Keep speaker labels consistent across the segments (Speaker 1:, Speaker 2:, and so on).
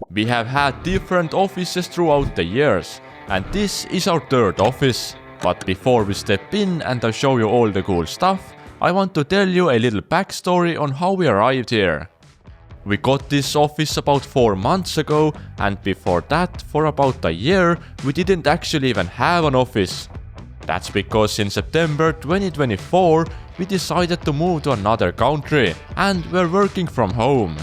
Speaker 1: We have had different offices throughout the years, and this is our third office. But before we step in and I show you all the cool stuff, I want to tell you a little backstory on how we arrived here. We got this office about 4 months ago, and before that, for about a year, we didn't actually even have an office. That's because in September 2024, we decided to move to another country, and we're working from home.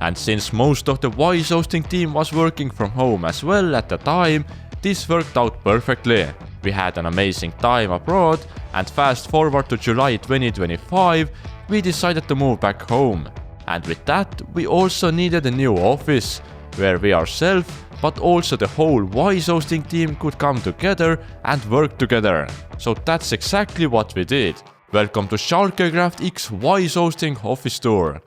Speaker 1: And since most of the WiseHosting team was working from home as well at the time, this worked out perfectly. We had an amazing time abroad, and fast forward to July 2025, we decided to move back home. And with that, we also needed a new office, where we ourselves, but also the whole WiseHosting team could come together and work together. So that's exactly what we did. Welcome to Shulkercraft X WiseHosting office tour.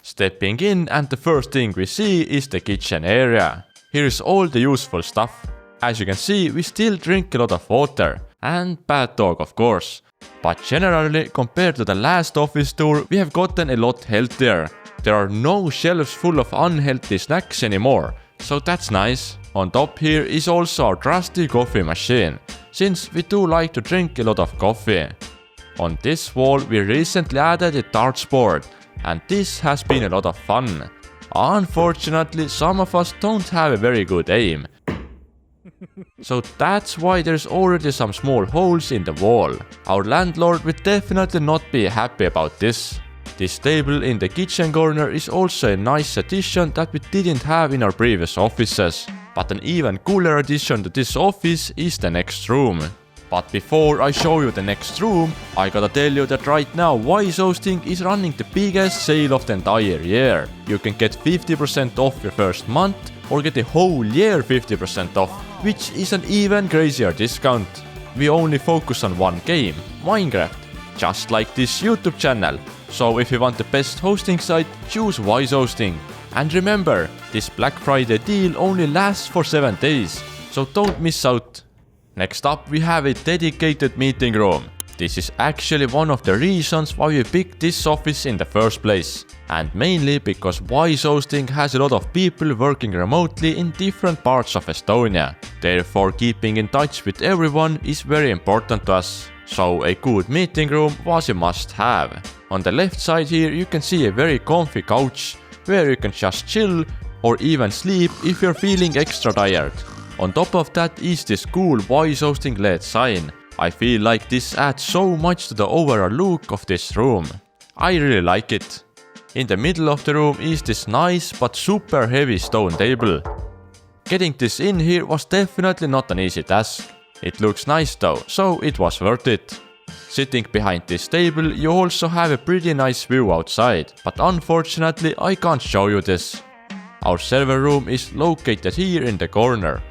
Speaker 1: Stepping in, and the first thing we see is the kitchen area. Here is all the useful stuff. As you can see, we still drink a lot of water. And bad talk, of course. But generally, compared to the last office tour, we have gotten a lot healthier. There are no shelves full of unhealthy snacks anymore, so that's nice. On top here is also our trusty coffee machine, since we do like to drink a lot of coffee. On this wall we recently added a darts board, and this has been a lot of fun. Unfortunately, some of us don't have a very good aim. So that's why there's already some small holes in the wall. Our landlord would definitely not be happy about this. This table in the kitchen corner is also a nice addition that we didn't have in our previous offices. But an even cooler addition to this office is the next room. But before I show you the next room, I gotta tell you that right now WiseHosting is running the biggest sale of the entire year. You can get 50% off your first month, or get a whole year 50% off, which is an even crazier discount. We only focus on one game, Minecraft, just like this YouTube channel. So if you want the best hosting site, choose WiseHosting. And remember, this Black Friday deal only lasts for 7 days, so don't miss out. Next up, we have a dedicated meeting room. This is actually one of the reasons why we picked this office in the first place. And mainly because WiseHosting has a lot of people working remotely in different parts of Estonia. Therefore, keeping in touch with everyone is very important to us. So a good meeting room was a must-have. On the left side here you can see a very comfy couch, where you can just chill or even sleep if you're feeling extra tired. On top of that is this cool WiseHosting LED sign. I feel like this adds so much to the overall look of this room. I really like it. In the middle of the room is this nice but super heavy stone table. Getting this in here was definitely not an easy task. It looks nice though, so it was worth it. Sitting behind this table you also have a pretty nice view outside, but unfortunately I can't show you this. Our server room is located here in the corner.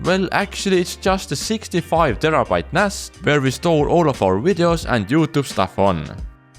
Speaker 1: Well, actually it's just a 65TB NAS where we store all of our videos and YouTube stuff on.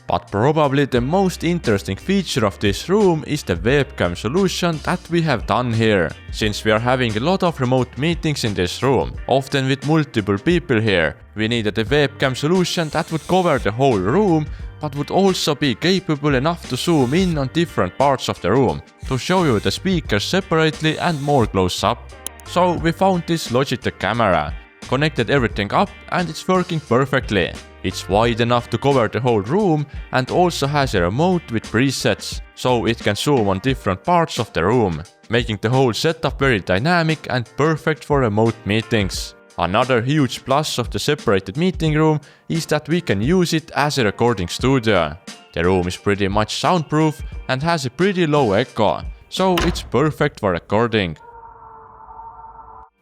Speaker 1: But probably the most interesting feature of this room is the webcam solution that we have done here, since we are having a lot of remote meetings in this room, often with multiple people here. We needed a webcam solution that would cover the whole room, but would also be capable enough to zoom in on different parts of the room, to show you the speakers separately and more close up. So we found this Logitech camera, connected everything up, and it's working perfectly. It's wide enough to cover the whole room and also has a remote with presets, so it can zoom on different parts of the room, making the whole setup very dynamic and perfect for remote meetings. Another huge plus of the separated meeting room is that we can use it as a recording studio. The room is pretty much soundproof and has a pretty low echo, so it's perfect for recording.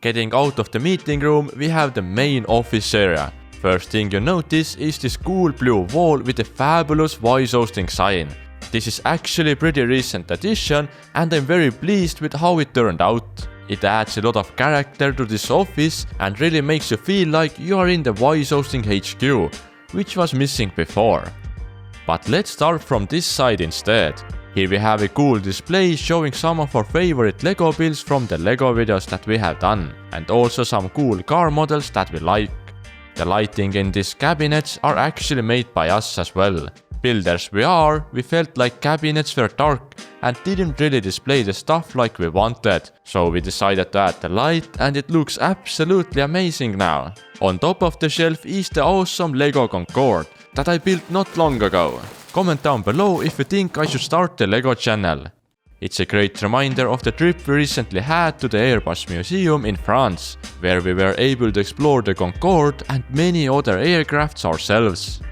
Speaker 1: Getting out of the meeting room, we have the main office area. First thing you notice is this cool blue wall with a fabulous WiseHosting sign. This is actually a pretty recent addition, and I'm very pleased with how it turned out. It adds a lot of character to this office and really makes you feel like you are in the WiseHosting HQ, which was missing before. But let's start from this side instead. Here we have a cool display showing some of our favorite LEGO builds from the LEGO videos that we have done, and also some cool car models that we like. The lighting in these cabinets are actually made by us as well. Builders we are, we felt like cabinets were dark and didn't really display the stuff like we wanted, so we decided to add the light and it looks absolutely amazing now. On top of the shelf is the awesome Lego Concorde that I built not long ago. Comment down below if you think I should start the Lego channel. It's a great reminder of the trip we recently had to the Airbus Museum in France, where we were able to explore the Concorde and many other aircrafts ourselves.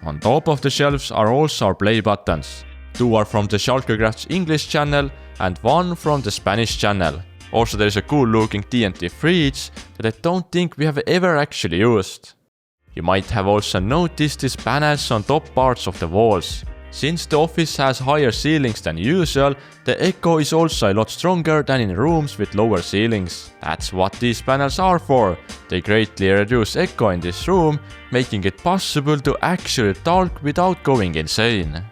Speaker 1: On top of the shelves are also our play buttons. 2 are from the Shulkercraft's English channel and 1 from the Spanish channel. Also there is a cool looking TNT fridge that I don't think we have ever actually used. You might have also noticed these panels on top parts of the walls. Since the office has higher ceilings than usual, the echo is also a lot stronger than in rooms with lower ceilings. That's what these panels are for. They greatly reduce echo in this room, making it possible to actually talk without going insane.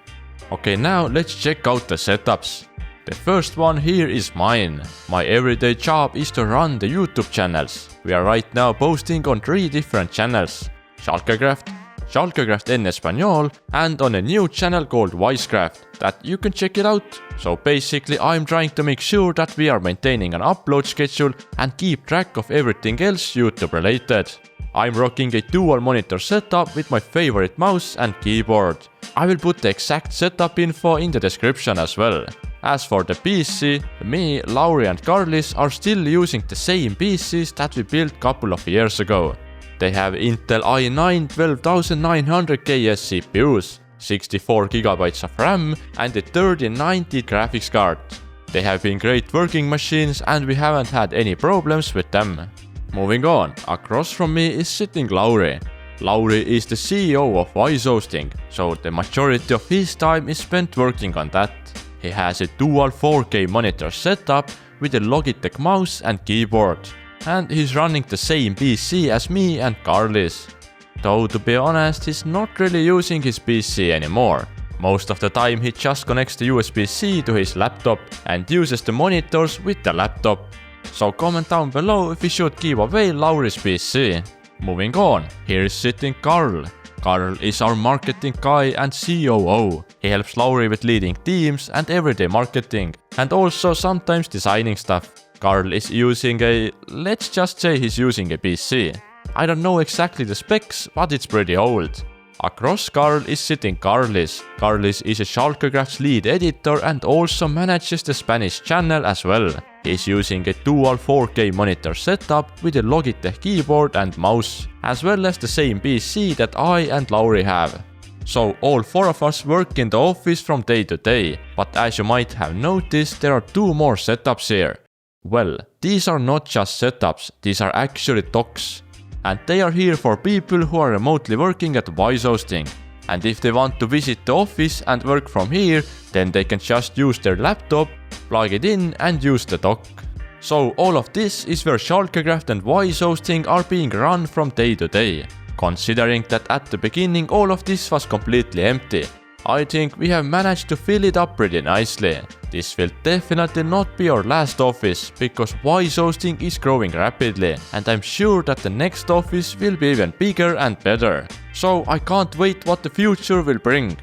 Speaker 1: Okay, now let's check out the setups. The first one here is mine. My everyday job is to run the YouTube channels. We are right now posting on 3 different channels. Shulkercraft, Shulkercraft en Español, and on a new channel called WiseHosting that you can check it out. So basically I'm trying to make sure that we are maintaining an upload schedule and keep track of everything else YouTube related. I'm rocking a dual monitor setup with my favorite mouse and keyboard. I will put the exact setup info in the description as well. As for the PC, me, Lauri and Karlis are still using the same PCs that we built couple of years ago. They have Intel i9 12900KS CPUs, 64GB of RAM and a 3090 graphics card. They have been great working machines and we haven't had any problems with them. Moving on, across from me is sitting Lauri. Lauri is the CEO of WiseHosting, so the majority of his time is spent working on that. He has a dual 4K monitor setup with a Logitech mouse and keyboard. And he's running the same PC as me and Karlis. Though to be honest, he's not really using his PC anymore. Most of the time he just connects the USB-C to his laptop and uses the monitors with the laptop. So comment down below if we should give away Lauri's PC. Moving on, here is sitting Karl. Karl is our marketing guy and COO. He helps Lauri with leading teams and everyday marketing, and also sometimes designing stuff. Karl is using let's just say he's using a PC. I don't know exactly the specs, but it's pretty old. Across Karl is sitting Karlis. Karlis is a Shulkercraft's lead editor and also manages the Spanish channel as well. He's using a dual 4K monitor setup with a Logitech keyboard and mouse, as well as the same PC that I and Lauri have. So all 4 of us work in the office from day to day, but as you might have noticed, there are 2 more setups here. Well, these are not just setups, these are actually docks. And they are here for people who are remotely working at WiseHosting. And if they want to visit the office and work from here, then they can just use their laptop, plug it in and use the dock. So all of this is where Shulkercraft and WiseHosting are being run from day to day. Considering that at the beginning all of this was completely empty, I think we have managed to fill it up pretty nicely. This will definitely not be our last office, because WiseHosting is growing rapidly and I'm sure that the next office will be even bigger and better. So I can't wait what the future will bring.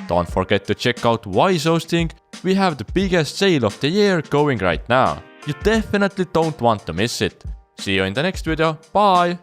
Speaker 1: Don't forget to check out WiseHosting, we have the biggest sale of the year going right now. You definitely don't want to miss it. See you in the next video, bye!